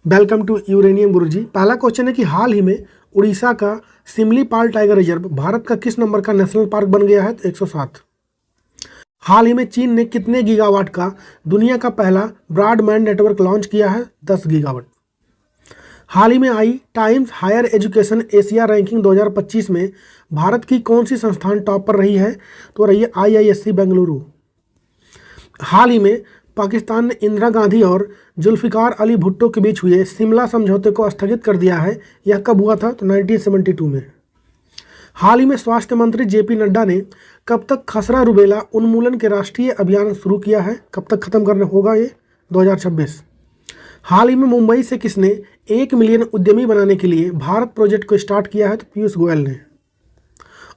Welcome to uranium गुरुजी। पहला question है कि हाल ही में उड़ीसा का सिमलीपाल टाइगर रिजर्व भारत का किस नंबर का नेशनल पार्क बन गया है? तो 107। हाल ही में चीन ने कितने गीगावाट का दुनिया का पहला ब्रॉडबैंड नेटवर्क लॉन्च किया है? 10 गीगावाट। हाल ही में आई Times Higher Education Asia ranking 2025 में भारत की कौन सी संस्थान टॉप पर रही है? तो रही है IISc बेंगलुरु। हाल ही में पाकिस्तान ने इंदिरा गांधी और जुल्फिकार अली भुट्टो के बीच हुए शिमला समझौते को स्थगित कर दिया है। यह कब हुआ था? तो 1972 में। हाल ही में स्वास्थ्य मंत्री JP नड्डा ने कब तक खसरा रुबेला उन्मूलन के राष्ट्रीय अभियान शुरू किया है? कब तक खत्म करना होगा ये? 2026। हाल ही में मुंबई से किसने 1 मिलियन उद्यमी बनाने के लिए भारत प्रोजेक्ट को स्टार्ट किया है? तो पीयूष गोयल ने।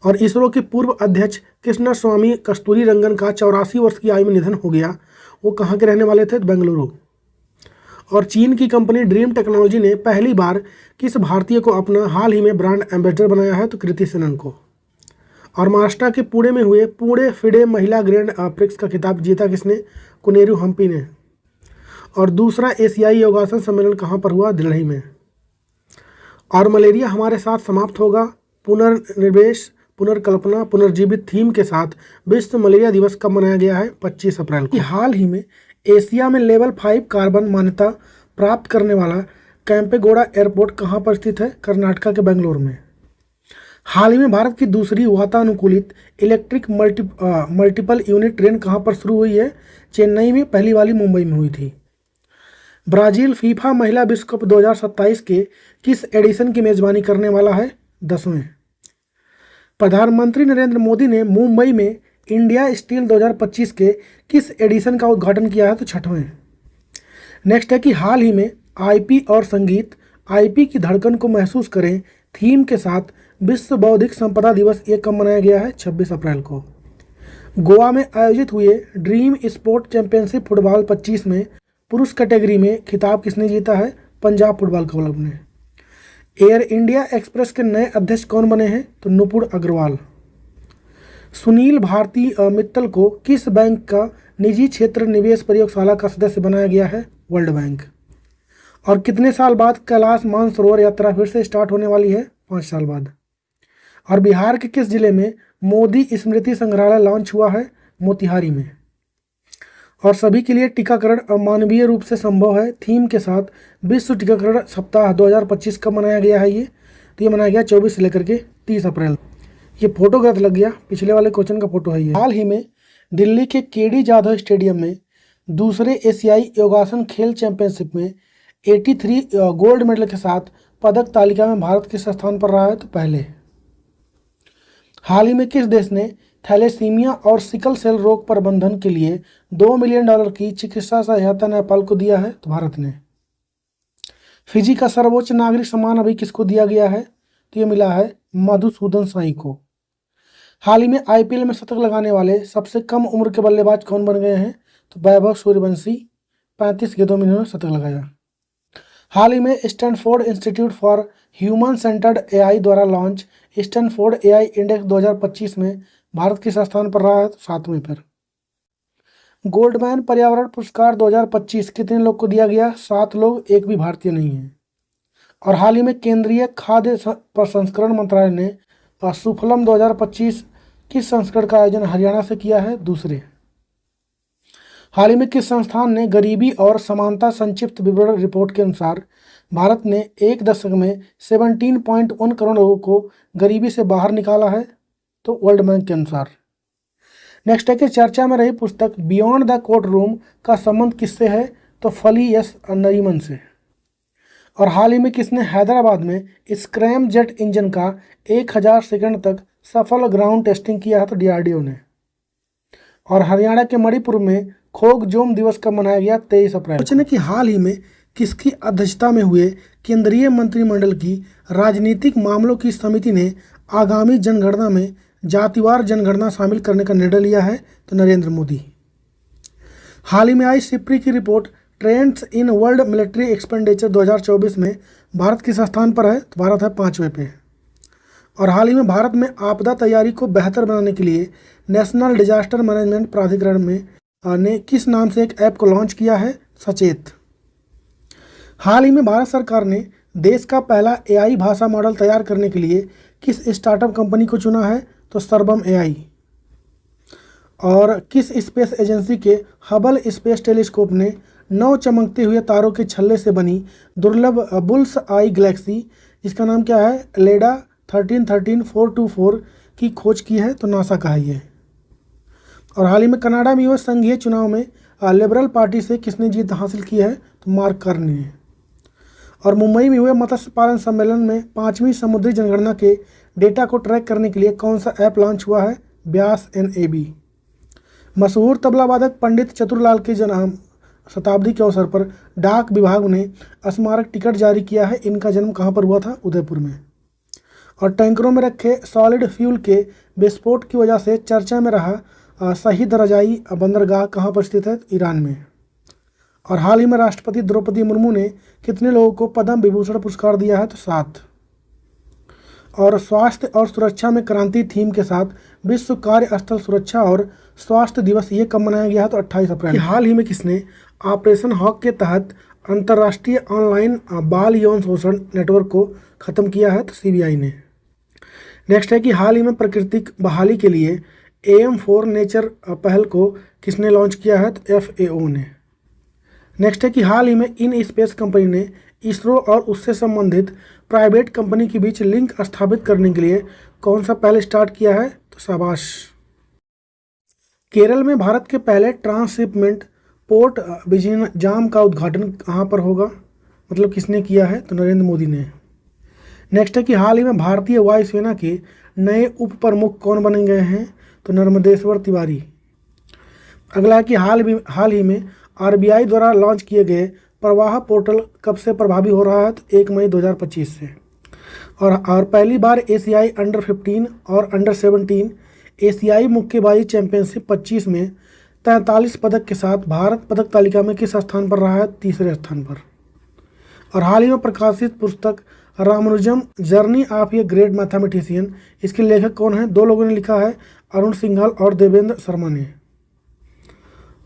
और इसरो के पूर्व अध्यक्ष कृष्ण स्वामी कस्तूरी रंगन का 84 वर्ष की आयु में निधन हो गया। वो कहाँ के रहने वाले थे? बेंगलुरु। और चीन की कंपनी ड्रीम टेक्नोलॉजी ने पहली बार किस भारतीय को अपना हाल ही में ब्रांड एम्बेसडर बनाया है? तो कृति सेनन को। और महाराष्ट्र के पुणे में हुए पुणे फिडे महिला ग्रैंड प्रिक्स का खिताब जीता किसने? कुनेरू हम्पी ने। और दूसरा एशियाई योगासन सम्मेलन कहाँ पर हुआ? दिल्ली में। और मलेरिया हमारे साथ समाप्त होगा, पुनर्निवेश, पुनर्कल्पना, पुनर्जीवित थीम के साथ विश्व मलेरिया दिवस कब मनाया गया है? 25 अप्रैल को। हाल ही में एशिया में लेवल 5 कार्बन मान्यता प्राप्त करने वाला कैंपेगौड़ा एयरपोर्ट कहाँ पर स्थित है? कर्नाटका के बेंगलुरु में। हाल ही में भारत की दूसरी वातानुकूलित इलेक्ट्रिक मल्टीपल यूनिट ट्रेन कहाँ पर शुरू हुई है? चेन्नई में। पहली वाली मुंबई में हुई थी। ब्राजील फीफा महिला विश्व कप 2027 के किस एडिशन की मेजबानी करने वाला है? 10वें। प्रधानमंत्री नरेंद्र मोदी ने मुंबई में इंडिया स्टील 2025 के किस एडिशन का उद्घाटन किया है? तो 6वें। नेक्स्ट है कि हाल ही में IP और संगीत IP की धड़कन को महसूस करें थीम के साथ विश्व बौद्धिक संपदा दिवस ये कब मनाया गया है? 26 अप्रैल को। गोवा में आयोजित हुए ड्रीम स्पोर्ट चैंपियनशिप फुटबॉल 25 में पुरुष कैटेगरी में खिताब किसने जीता है? पंजाब फुटबॉल क्लब ने। एयर इंडिया एक्सप्रेस के नए अध्यक्ष कौन बने हैं? तो नुपुर अग्रवाल। सुनील भारती मित्तल को किस बैंक का निजी क्षेत्र निवेश प्रयोगशाला का सदस्य बनाया गया है? World bank. और कितने साल बाद कैलाश मानसरोवर यात्रा फिर से स्टार्ट होने वाली है? 5 साल बाद। और बिहार के किस जिले में मोदी स्मृति संग्रहालय लॉन्च हुआ है? मोतिहारी में। और सभी के लिए टीकाकरण अमानवीय रूप से संभव है थीम के साथ विश्व टीकाकरण सप्ताह 2025 कब मनाया गया है ये? तो ये मनाया गया 24 से लेकर के 30 अप्रैल। ये फोटो गलत लग गया, पिछले वाले क्वेश्चन का फोटो है ये। हाल ही में दिल्ली के KD जाधव स्टेडियम में दूसरे एशियाई योगासन खेल चैंपियनशिप में 83 गोल्ड मेडल के साथ पदक तालिका में भारत किस स्थान पर रहा है? तो पहले। हाल ही में किस देश ने थैलेसीमिया और सिकल सेल रोग प्रबंधन के लिए $2 मिलियन की चिकित्सा सहायता नेपाल को दिया है? तो भारत ने। फिजी का सर्वोच्च नागरिक सम्मान अभी किसको दिया गया है? तो ये मिला है मधुसूदन साई को। हाल ही में IPL में शतक लगाने वाले सबसे कम उम्र के बल्लेबाज कौन बन गए हैं? तो वैभव सूर्यवंशी। 35 गेंदों में इन्होंने शतक लगाया। हाल ही में Stanford institute for human centred AI द्वारा लॉन्च स्टैनफोर्ड AI इंडेक्स 2025 में भारत किस स्थान पर रहा है? 7वें पर। गोल्डमैन पर्यावरण पुरस्कार 2025 कितने लोग को दिया गया? 7 लोग, एक भी भारतीय नहीं है। और हाल ही में केंद्रीय खाद्य प्रसंस्करण मंत्रालय ने सुफलम 2025 किस संस्करण का आयोजन हरियाणा से किया है? दूसरे। हाल ही में किस संस्थान ने गरीबी और समानता संक्षिप्त विवरण रिपोर्ट के अनुसार भारत ने एक दशक में 17.1 करोड़ लोगों को गरीबी से बाहर निकाला है? तो वर्ल्ड बैंक के अनुसार। नेक्स्ट है कि चर्चा में रही पुस्तक बियॉन्ड द कोर्ट रूम का संबंध किससे है? तो फली एस नरीमन से। और हाल ही में किसने हैदराबाद में स्क्रैम जेट इंजन का 1000 सेकंड तक सफल ग्राउंड टेस्टिंग किया है? तो DRDO ने। और हरियाणा के मणिपुर में खोगजोम दिवस कब मनाया गया? 23 अप्रैल। पूछने कि हाल ही में किसकी अध्यक्षता में हुए केंद्रीय मंत्रिमंडल की राजनीतिक मामलों की समिति ने आगामी जनगणना में जातिवार जनगणना शामिल करने का निर्णय लिया है? तो नरेंद्र मोदी। हाल ही में आई सिप्री की report trends in world military expenditure 2024 में भारत किस स्थान पर है? तो भारत है 5वें पे। और हाल ही में भारत में आपदा तैयारी को बेहतर बनाने के लिए नेशनल डिजास्टर मैनेजमेंट प्राधिकरण ने किस नाम से एक ऐप को लॉन्च किया है? सचेत। हाल ही में भारत सरकार ने देश का पहला एआई भाषा मॉडल तैयार करने के लिए किस स्टार्टअप कंपनी को चुना है? तो सरबम एआई। और किस स्पेस एजेंसी के हबल स्पेस टेलीस्कोप ने 9 चमकते हुए तारों के छल्ले से बनी दुर्लभ बुल्स आई गैलेक्सी, जिसका नाम क्या है, लेडा 1313-424 की खोज की है? तो नासा का है ये। और हाल ही में कनाडा में हुए संघीय चुनाव में लिबरल पार्टी से किसने जीत हासिल की है? तो मार्क कार्नी ने। और मुंबई में हुए मत्स्य पालन सम्मेलन में 5वीं समुद्री जनगणना के डेटा को ट्रैक करने के लिए कौन सा ऐप लॉन्च हुआ है? व्यास NAB। मशहूर तबला वादक पंडित चतुरलाल के जन्म शताब्दी के अवसर पर डाक विभाग ने स्मारक टिकट जारी किया है। इनका जन्म कहाँ पर हुआ था? उदयपुर में। और टैंकरों में रखे सॉलिड फ्यूल के विस्फोट की वजह से चर्चा में रहा शहीद रजाई बंदरगाह कहाँ पर स्थित है? ईरान में। और हाल ही में राष्ट्रपति द्रौपदी मुर्मू ने कितने लोगों को पद्म विभूषण पुरस्कार दिया है? तो 7। और स्वास्थ्य और सुरक्षा में क्रांति थीम के साथ विश्व कार्यस्थल सुरक्षा और स्वास्थ्य दिवस ये कब मनाया गया है? तो 28 अप्रैल। हाल ही में किसने ऑपरेशन हॉक के तहत अंतर्राष्ट्रीय ऑनलाइन बाल यौन शोषण नेटवर्क को ख़त्म किया है? तो CBI ने। नेक्स्ट है कि हाल ही में प्राकृतिक बहाली के लिए AM फॉर नेचर पहल को किसने लॉन्च किया है? तो FAO ने। नेक्स्ट है कि हाल ही में इन स्पेस कंपनी ने इसरो और उससे संबंधित प्राइवेट कंपनी के बीच लिंक स्थापित करने के लिए कौन सा पहल स्टार्ट किया है? तो शाबाश। केरल में भारत के पहले ट्रांसशिपमेंट पोर्ट विजिंजाम का उद्घाटन कहाँ पर होगा? मतलब किसने किया है? तो नरेंद्र मोदी ने। नेक्स्ट है कि हाल ही में भारतीय वायुसेना के नए उप प्रमुख कौन बने गए हैं? तो नर्मदेश्वर तिवारी। अगला है कि हाल ही में RBI द्वारा लॉन्च किए गए प्रवाह पोर्टल कब से प्रभावी हो रहा है? तो 1 मई 2025 से। और पहली बार एशियाई अंडर 15 और अंडर 17 एशियाई मुक्केबाजी चैंपियनशिप 25 में 43 पदक के साथ भारत पदक तालिका में किस स्थान पर रहा है? तीसरे स्थान पर। और हाल ही में प्रकाशित पुस्तक Ramanujan journey of a great mathematician, इसके लेखक कौन है? 2 लोगों ने लिखा है, अरुण सिंघल और देवेंद्र शर्मा ने।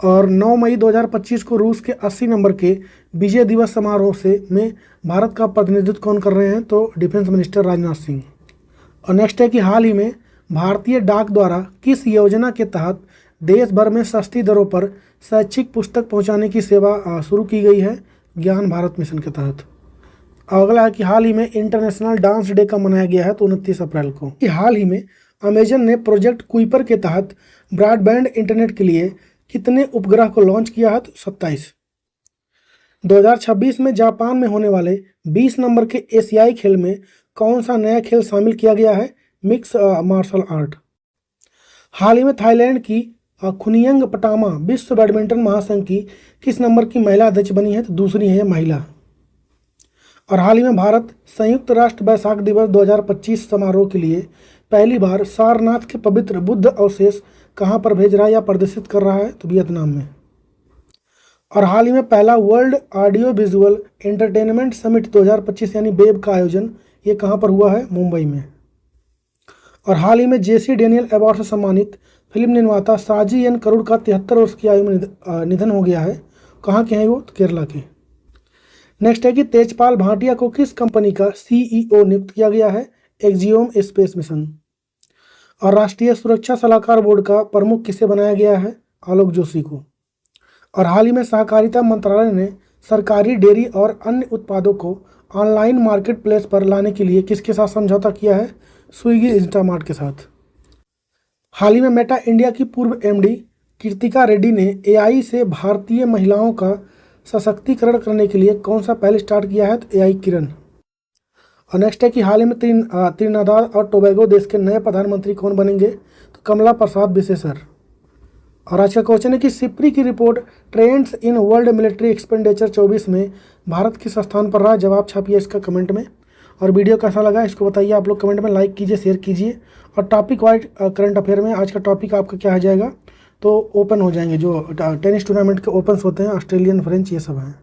और 9 मई 2025 को रूस के 80 नंबर के विजय दिवस समारोह में भारत का प्रतिनिधित्व कौन कर रहे हैं? तो डिफेंस मिनिस्टर राजनाथ सिंह। और नेक्स्ट है कि हाल ही में भारतीय डाक द्वारा किस योजना के तहत देश भर में सस्ती दरों पर शैक्षिक पुस्तक पहुंचाने की सेवा शुरू की गई है? ज्ञान भारत मिशन के तहत। अगला है कि हाल ही में इंटरनेशनल डांस डे का मनाया गया है? तो 29 अप्रैल को। हाल ही में अमेजन ने प्रोजेक्ट कुइपर के तहत ब्रॉडबैंड इंटरनेट के लिए कितने उपग्रह को लॉन्च किया है? तो 27। 2026 में जापान में होने वाले 20 नंबर के एशियाई खेल में कौन सा नया खेल शामिल किया गया है? Mix martial art. हाल ही में थाईलैंड की खुनियंग पटामा विश्व बैडमिंटन महासंघ की किस नंबर की महिला अध्यक्ष बनी है? तो दूसरी है महिला। और हाल ही में भारत संयुक्त राष्ट्र वैशाख दिवस 2025 समारोह के लिए पहली बार सारनाथ के पवित्र बुद्ध अवशेष कहाँ पर भेज रहा है या प्रदर्शित कर रहा है? तो वियतनाम में। और हाल ही में पहला world audio visual entertainment summit 2025 यानी वेब का आयोजन ये कहाँ पर हुआ है? मुंबई में। और हाल ही में JC डेनियल अवार्ड से सम्मानित फिल्म निर्माता साजी एन करुड़ का 73 वर्ष की आयु में निधन हो गया है। कहाँ के हैं वो? तो केरला के। नेक्स्ट है कि तेजपाल भाटिया को किस कंपनी का CEO नियुक्त किया गया है? Axiom space mission. और राष्ट्रीय सुरक्षा सलाहकार बोर्ड का प्रमुख किसे बनाया गया है? आलोक जोशी को। और हाल ही में सहकारिता मंत्रालय ने सरकारी डेयरी और अन्य उत्पादों को ऑनलाइन मार्केट प्लेस पर लाने के लिए किसके साथ समझौता किया है? स्विगी इंस्टामार्ट के साथ। हाल ही में मेटा इंडिया की पूर्व MD कृतिका रेड्डी ने AI से भारतीय महिलाओं का सशक्तिकरण करने के लिए कौन सा पहल स्टार्ट किया है? तो AI किरण। और नेक्स्ट है कि हाल ही में त्रिनिदाद और टोबैगो देश के नए प्रधानमंत्री कौन बनेंगे? तो कमला प्रसाद बिसेसर। और आज का क्वेश्चन है कि सिप्री की report trends in world military expenditure 24 में भारत किस स्थान पर रहा? जवाब छापिए इसका कमेंट में। और वीडियो कैसा लगा इसको बताइए आप लोग कमेंट में, लाइक कीजिए, शेयर कीजिए। और टॉपिक वाइज करंट अफेयर में आज का टॉपिक आपका क्या आ जाएगा? तो ओपन हो जाएंगे जो टेनिस टूर्नामेंट के ओपन्स होते हैं, ऑस्ट्रेलियन, फ्रेंच, ये सब हैं।